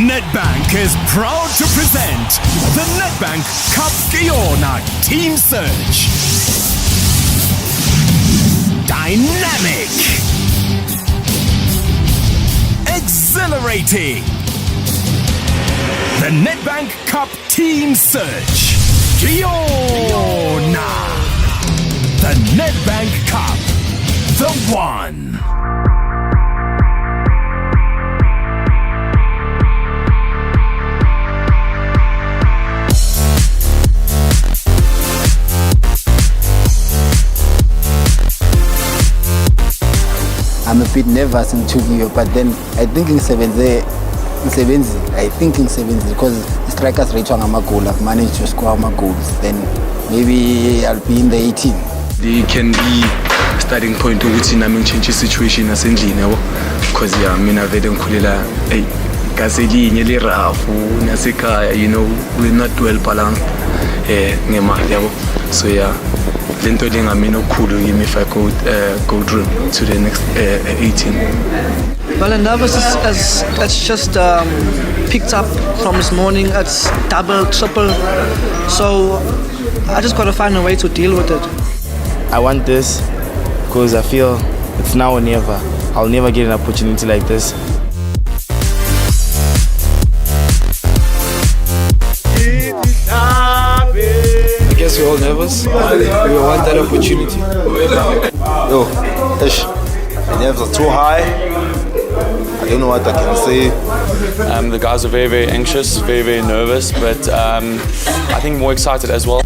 Nedbank is proud to present the Nedbank Cup Yona Team Search. Dynamic, exhilarating. The Nedbank Cup Team Search. Yona. The Nedbank Cup. The one. I'm a bit nervous in Tokyo, but then I think in 7 because the strikers reach on my goal. I've managed to score my goals. Then maybe I'll be in the 18. They can be starting point to which I mean change the situation as in Gino, because I mean I've had Kulila, Caseli, nearly Rafu, Nasika, we're not well balanced. So yeah. Then I mean, cool if I could go through to the next 18. Well, the nervousness it's just picked up from this morning. It's double, triple. So I just got to find a way to deal with it. I want this because I feel it's now or never. I'll never get an opportunity like this. I guess we're all nervous. We want that opportunity. The nerves are too high. I don't know what I can say. The guys are very, very anxious, very, very nervous, but I think more excited as well.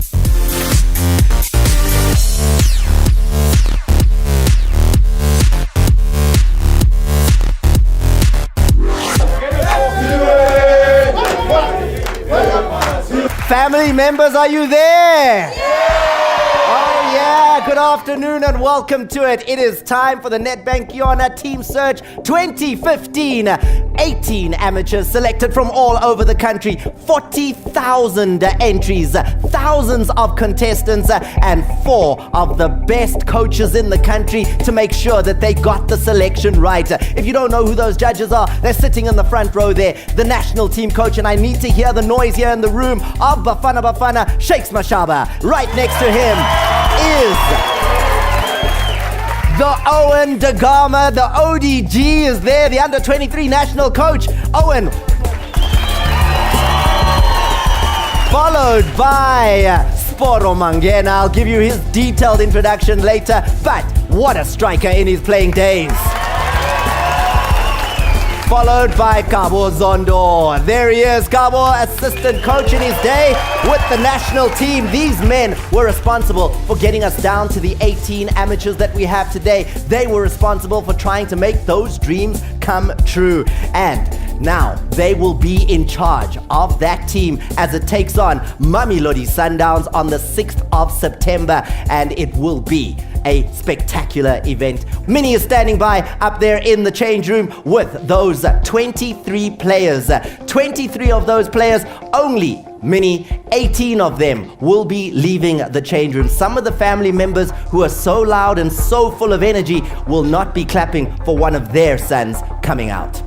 Family members, are you there? Oh yeah, good afternoon and welcome to it. It is time for the Nedbank Yona Team Search 2015. 18 amateurs selected from all over the country, 40,000 entries, thousands of contestants, and 4 of the best coaches in the country to make sure that they got the selection right. If you don't know who those judges are, they're sitting in the front row there, the national team coach, and I need to hear the noise here in the room of Bafana Shakes Mashaba. Right next to him is the Owen Dagama, the ODG is there, the under-23 national coach. Owen. Followed by Sporo Mangena. I'll give you his detailed introduction later, but what a striker in his playing days. Followed by Kabo Zondo. There he is, Kabo, assistant coach in his day with the national team. These men were responsible for getting us down to the 18 amateurs that we have today. They were responsible for trying to make those dreams come true. And now they will be in charge of that team as it takes on Mamelodi Sundowns on the 6th of September, and it will be a spectacular event. Minnie is standing by up there in the change room with those 23 players. 23 of those players, only Minnie, 18 of them will be leaving the change room. Some of the family members who are so loud and so full of energy will not be clapping for one of their sons coming out.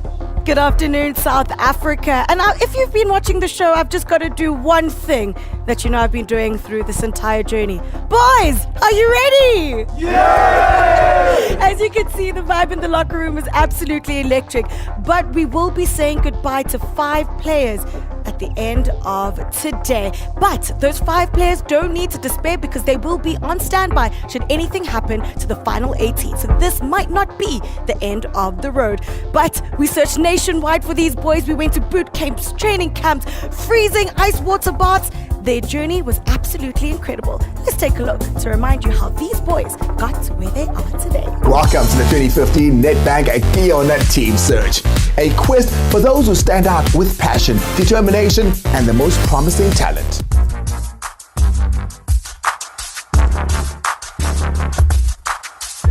Good afternoon, South Africa. And if you've been watching the show, I've just got to do one thing that I've been doing through this entire journey. Boys, are you ready? Yeah! As you can see, the vibe in the locker room is absolutely electric. But we will be saying goodbye to 5 players at the end of today. But those 5 players don't need to despair because they will be on standby should anything happen to the final 18. So this might not be the end of the road. But we searched nationwide for these boys. We went to boot camps, training camps, freezing ice water baths. Their journey was absolutely incredible. Let's take a look to remind you how these boys got to where they are today. Welcome to the 2015 Nedbank Yona Team Search. A quest for those who stand out with passion, determination, and the most promising talent.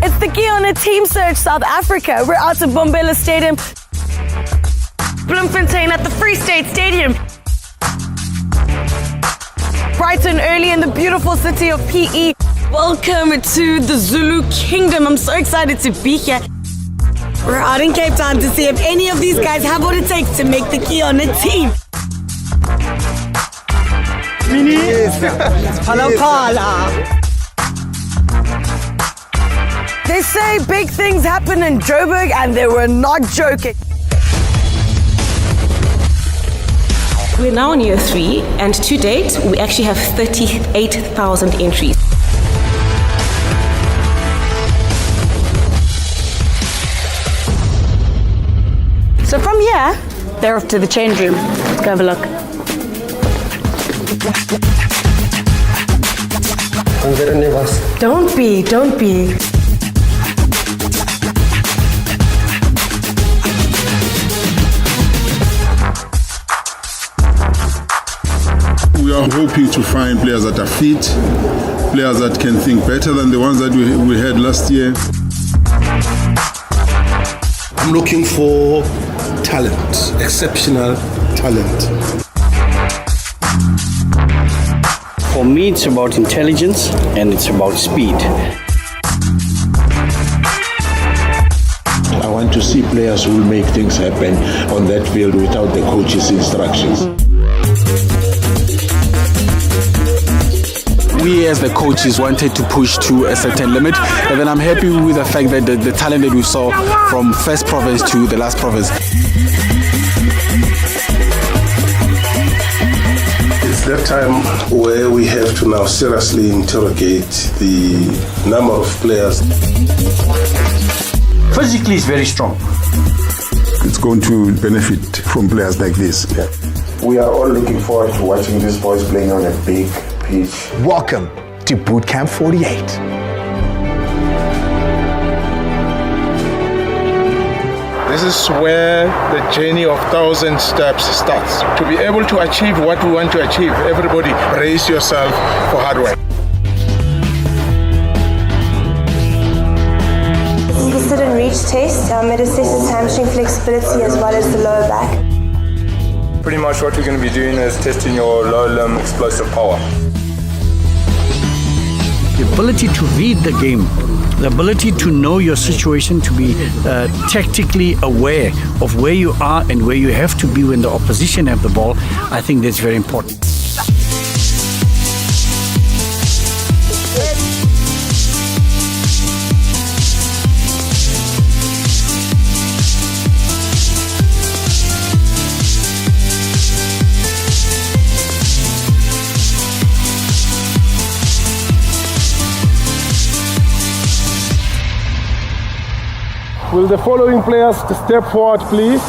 It's the Yona Team Search South Africa. We're out of Bombela Stadium, Bloemfontein at the Free State Stadium, Brighton early in the beautiful city of PE. Welcome to the Zulu Kingdom. I'm so excited to be here. We're out in Cape Town to see if any of these guys have what it takes to make the Yona team. They say big things happen in Joburg, and they were not joking. We're now in year 3, and to date, we actually have 38,000 entries. So from here, they're off to the change room. Let's go have a look. I'm very nervous. Don't be. We are hoping to find players that are fit, players that can think better than the ones that we had last year. I'm looking for talent, exceptional talent. For me, it's about intelligence and it's about speed. I want to see players who will make things happen on that field without the coach's instructions. We as the coaches wanted to push to a certain limit, but then I'm happy with the fact that the talent that we saw from first province to the last province. It's that time where we have to now seriously interrogate the number of players. Physically, it's very strong. It's going to benefit from players like this. Yeah. We are all looking forward to watching these boys playing on a big pitch. Welcome to Boot Camp 48. This is where the journey of 1,000 steps starts. To be able to achieve what we want to achieve, everybody brace yourself for hard work. This is the sit and reach test. It assesses hamstring flexibility as well as the lower back. Pretty much what we're going to be doing is testing your lower limb explosive power. The ability to read the game, the ability to know your situation, to be tactically aware of where you are and where you have to be when the opposition have the ball, I think that's very important. Will the following players step forward, please?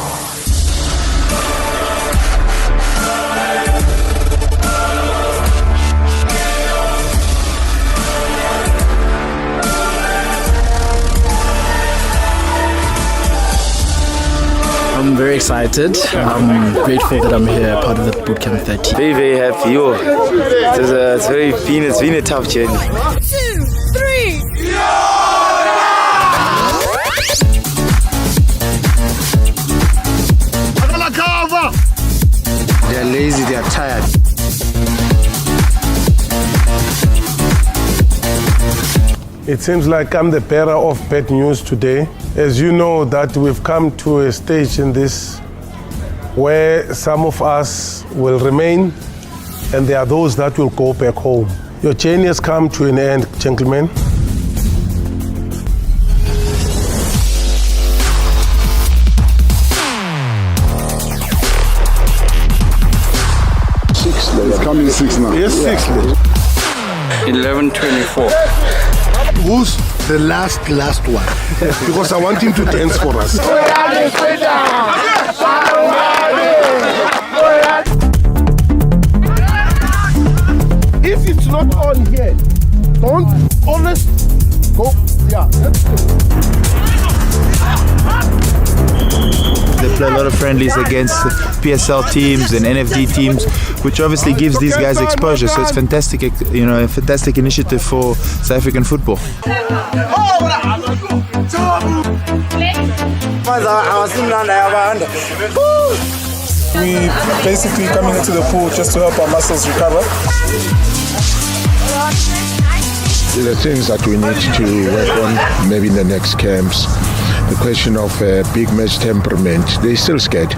I'm very excited. I'm grateful that I'm here, part of the Bootcamp 30. Very, very happy. It's been a tough journey. 2, 3. They're lazy, they're tired. It seems like I'm the bearer of bad news today. As you know that we've come to a stage in this where some of us will remain and there are those that will go back home. Your journey has come to an end, gentlemen. It's coming 6 now. Yes, 6. 11:24. Who's the last one? Because I want him to dance for us. If it's not on here, don't always go. Yeah, that's good. They play a lot of friendlies against PSL teams and NFD teams, which obviously gives these guys exposure. So it's fantastic, a fantastic initiative for South African football. We basically coming into the pool just to help our muscles recover. The things that we need to work on maybe in the next camps, a question of big match temperament. They're still scared.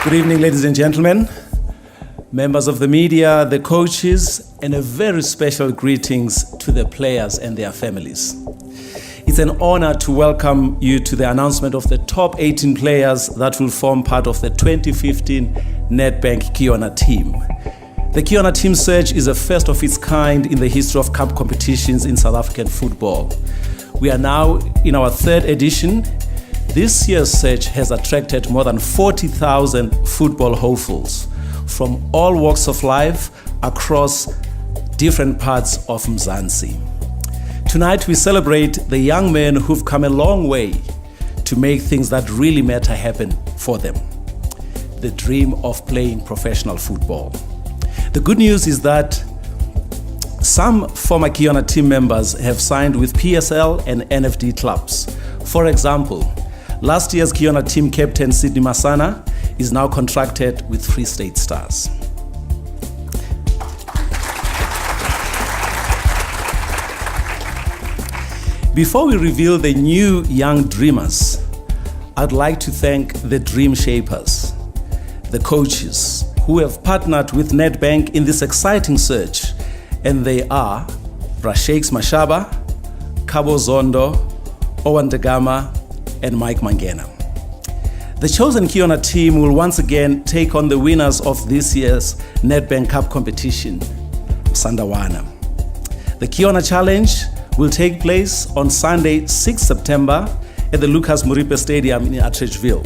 Good evening, ladies and gentlemen, members of the media, the coaches, and a very special greetings to the players and their families. It's an honor to welcome you to the announcement of the top 18 players that will form part of the 2015 Nedbank Yona team. The Yona team search is a first of its kind in the history of cup competitions in South African football. We are now in our third edition. This year's search has attracted more than 40,000 football hopefuls from all walks of life across different parts of Mzansi. Tonight we celebrate the young men who've come a long way to make things that really matter happen for them. The dream of playing professional football. The good news is that some former Yona team members have signed with PSL and NFD clubs. For example, last year's Yona team captain Sydney Masana is now contracted with Free State Stars. Before we reveal the new young dreamers, I'd like to thank the dream shapers, the coaches who have partnered with Nedbank in this exciting search, and they are Brashakes Mashaba, Kabo Zondo, Owen Degama, and Mike Mangena. The chosen Yona team will once again take on the winners of this year's Nedbank Cup competition, Sandawana. The Yona Challenge will take place on Sunday, 6 September at the Lucas Muripe Stadium in Atteridgeville.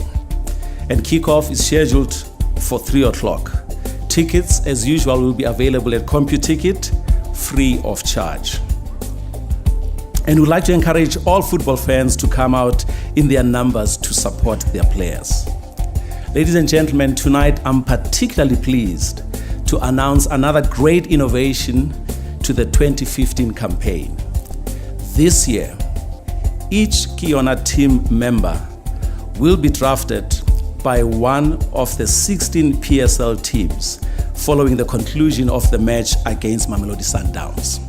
And kickoff is scheduled for 3 o'clock. Tickets, as usual, will be available at CompuTicket, free of charge. And we'd like to encourage all football fans to come out in their numbers to support their players. Ladies and gentlemen, tonight I'm particularly pleased to announce another great innovation to the 2015 campaign. This year, each Yona team member will be drafted by one of the 16 PSL teams following the conclusion of the match against Mamelodi Sundowns.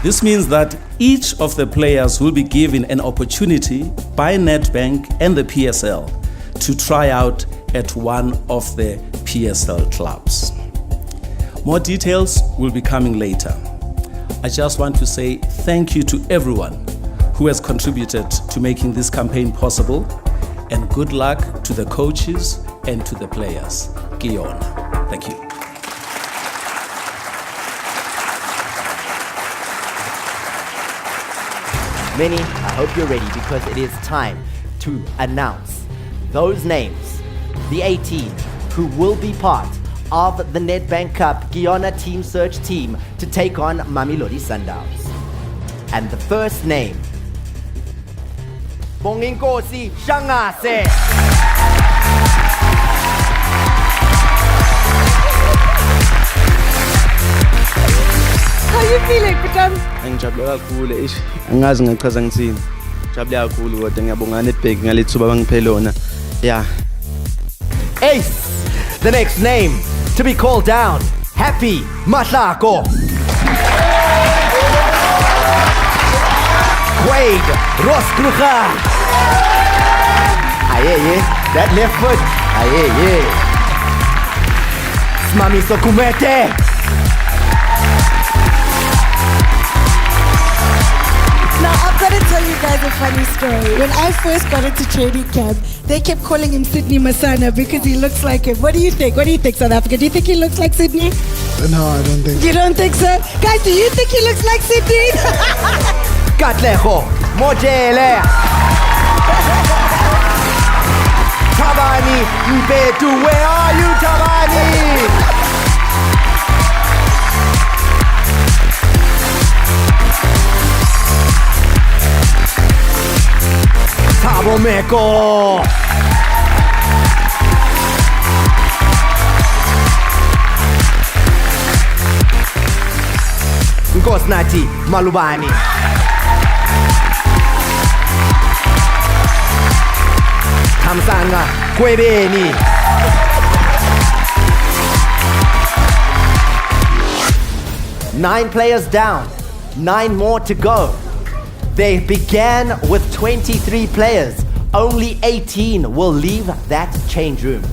This means that each of the players will be given an opportunity by Nedbank and the PSL to try out at one of the PSL clubs. More details will be coming later. I just want to say thank you to everyone who has contributed to making this campaign possible, and good luck to the coaches and to the players. Yona. Thank you. Minnie, I hope you're ready because it is time to announce those names, the 18 who will be part of the Nedbank Cup Yona Team Search team to take on Mamelodi Sundowns. And the first name, Bonginkosi Shangase. How you feeling, Putam? Ngijabule kakhulu angazi ngachaza ngithini. Ngijabule kakhulu kodwa ngiyabonga Nedbank ngalethuba bangiphe lona. Yeah. Ace, the next name to be called down, Happy Mahlako. Quaid Roskrucha. Aye, that left foot. Aye. Smami Sokumete. Now, I've got to tell you guys a funny story. When I first got into training camp, they kept calling him Sydney Masana because he looks like him. What do you think? What do you think, South Africa? Do you think he looks like Sydney? No, I don't think so. You don't think so? Guys, do you think he looks like Sydney? Katleho Mojele. Tabani Mbetu, where are you, Tabani? Tabo Meko. Nkosnati Malubani. Hamsanga Kwebeni. Nine players down, 9 more to go. They began with 23 players. Only 18 will leave that change room.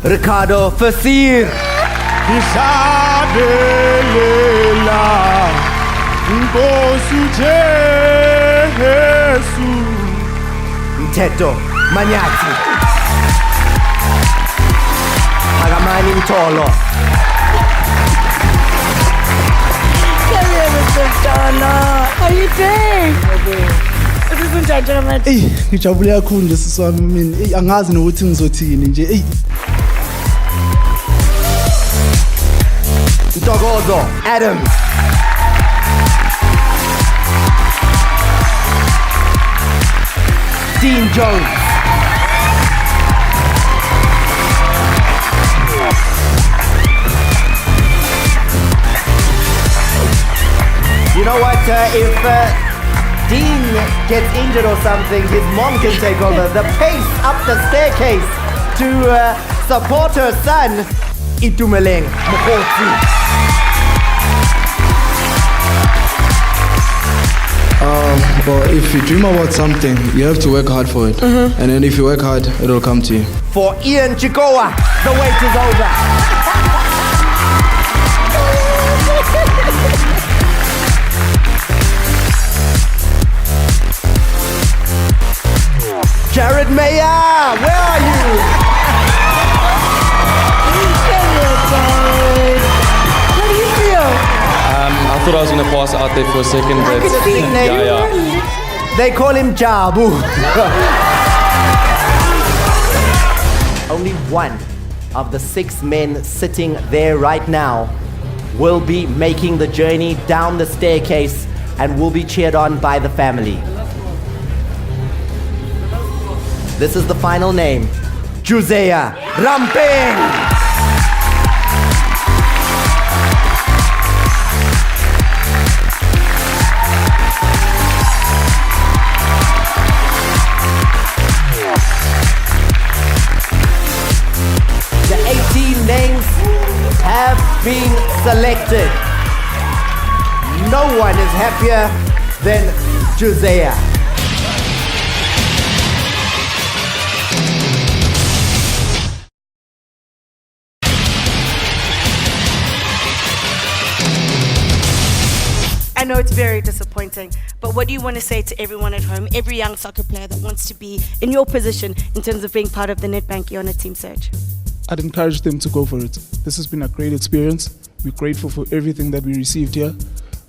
Ricardo Fasir. Mteto Manyati. Hagamani Mtolo. How are you doing? Ngijabule kakhulu nje sisi wami mina. Angazi nokuthi ngizothini nje. Ntokozo Adam. Dean Jones. You know what? If Dean gets injured or something, his mom can take over. The pace up the staircase to support her son, Itumeleng Mokotsi. But if you dream about something, you have to work hard for it. And then if you work hard, it'll come to you. For Ian Chikoa, the wait is over. Jared Mayer, where are you? How do you feel? I thought I was going to pass out there for a second, but They call him Jabu. Only one of the 6 men sitting there right now will be making the journey down the staircase and will be cheered on by the family. This is the final name, Juzea Ramping. The 18 names have been selected. No one is happier than Juzea. I know it's very disappointing, but what do you want to say to everyone at home, every young soccer player that wants to be in your position in terms of being part of the Nedbank Yona team search? I'd encourage them to go for it. This has been a great experience. We're grateful for everything that we received here.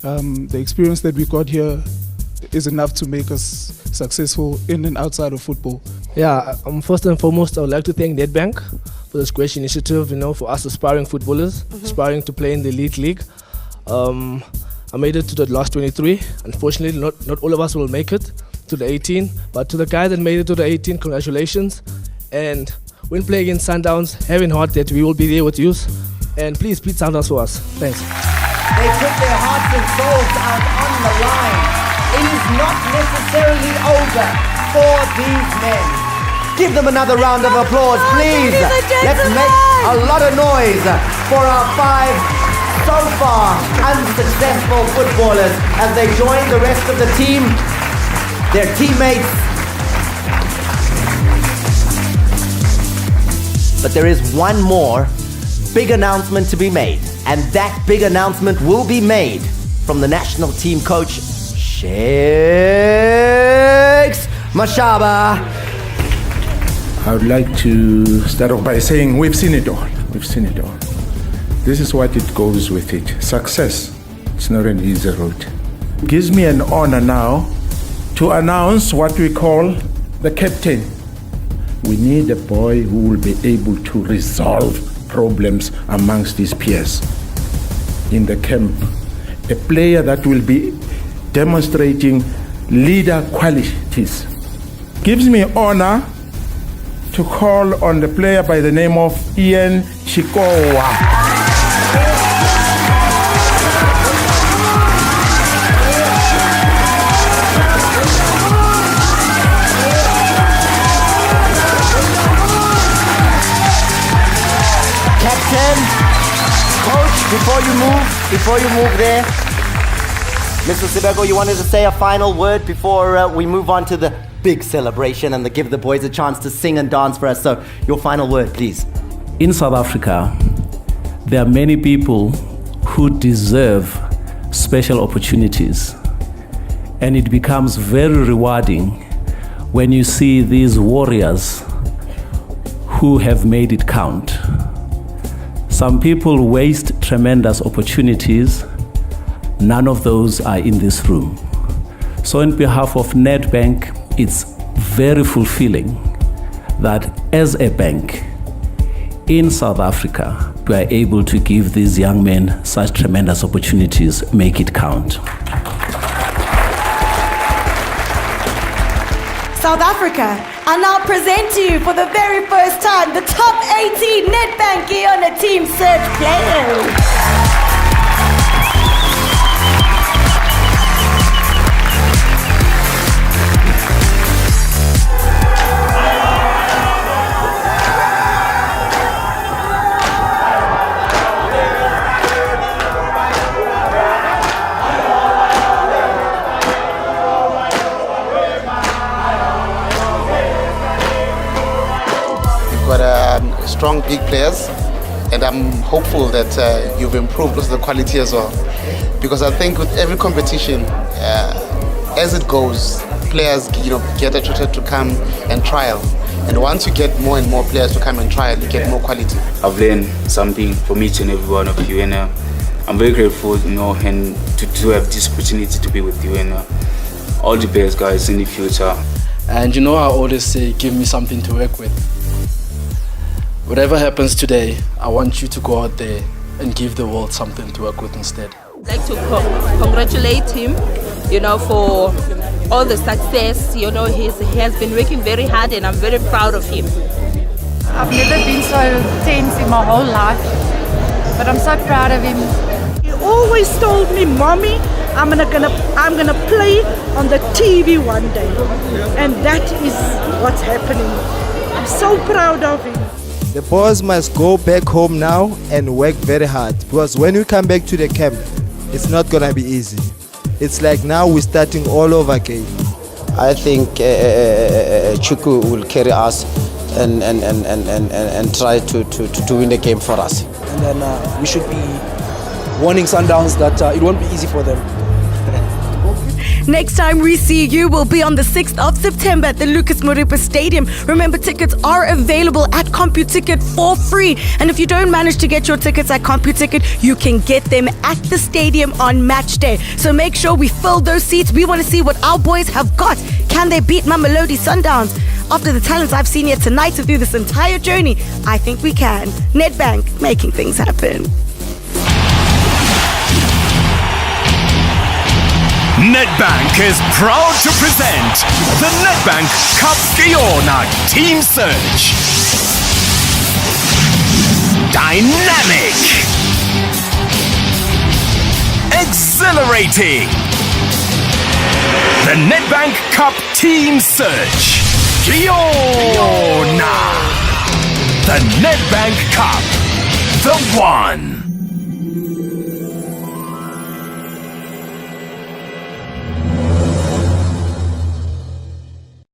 The experience that we got here is enough to make us successful in and outside of football. Yeah, first and foremost, I would like to thank Nedbank for this great initiative, for us aspiring footballers, aspiring to play in the elite league. I made it to the last 23. Unfortunately, not all of us will make it to the 18, but to the guy that made it to the 18, congratulations. And when playing against Sundowns, have in heart that we will be there with you. And please beat Sundowns for us. Thanks. They put their hearts and souls out on the line. It is not necessarily over for these men. Give them another round of applause, please. Let's make a lot of noise for our 5 so far unsuccessful footballers as they join the rest of the team, their teammates. But there is one more big announcement to be made, and that big announcement will be made from the national team coach, Shakes Mashaba. I would like to start off by saying we've seen it all. We've seen it all. This is what it goes with it. Success, it's not an easy road. It gives me an honor now to announce what we call the captain. We need a boy who will be able to resolve problems amongst his peers in the camp. A player that will be demonstrating leader qualities. Gives me honor to call on the player by the name of Ian Chikoa. Before you move there, Mr. Sibeko, you wanted to say a final word before we move on to the big celebration and give the boys a chance to sing and dance for us. So your final word, please. In South Africa, there are many people who deserve special opportunities. And it becomes very rewarding when you see these warriors who have made it count. Some people waste tremendous opportunities. None of those are in this room. So on behalf of Nedbank, it's very fulfilling that as a bank in South Africa, we are able to give these young men such tremendous opportunities. Make it count. South Africa, I now present to you for the very first time the top 18 Nedbank Yona Team Search players. Strong big players, and I'm hopeful that you've improved also the quality as well, because I think with every competition as it goes, players get attracted to come and trial, and once you get more and more players to come and trial, you get more quality. I've learned something from each and every one of you, and I'm very grateful and to have this opportunity to be with you, and all the best guys in the future. And I always say, give me something to work with. Whatever happens today, I want you to go out there and give the world something to work with instead. I'd like to congratulate him, for all the success. He has been working very hard, and I'm very proud of him. I've never been so tense in my whole life, but I'm so proud of him. He always told me, Mommy, I'm gonna play on the TV one day, and that is what's happening. I'm so proud of him. The boys must go back home now and work very hard, because when we come back to the camp, it's not gonna be easy. It's like now we're starting all over again. I think Chuku will carry us and try to win the game for us. And then we should be warning Sundowns that it won't be easy for them. Next time we see you will be on the 6th of September at the Lucas Moripa Stadium. Remember, tickets are available at CompuTicket for free. And if you don't manage to get your tickets at CompuTicket, you can get them at the stadium on match day. So make sure we fill those seats. We want to see what our boys have got. Can they beat Mamelodi Sundowns? After the talents I've seen here tonight through this entire journey, I think we can. Nedbank, making things happen. Nedbank is proud to present the Nedbank Cup Yona Team Search. Dynamic. Exhilarating. The Nedbank Cup Team Search. Yona. The Nedbank Cup. The one.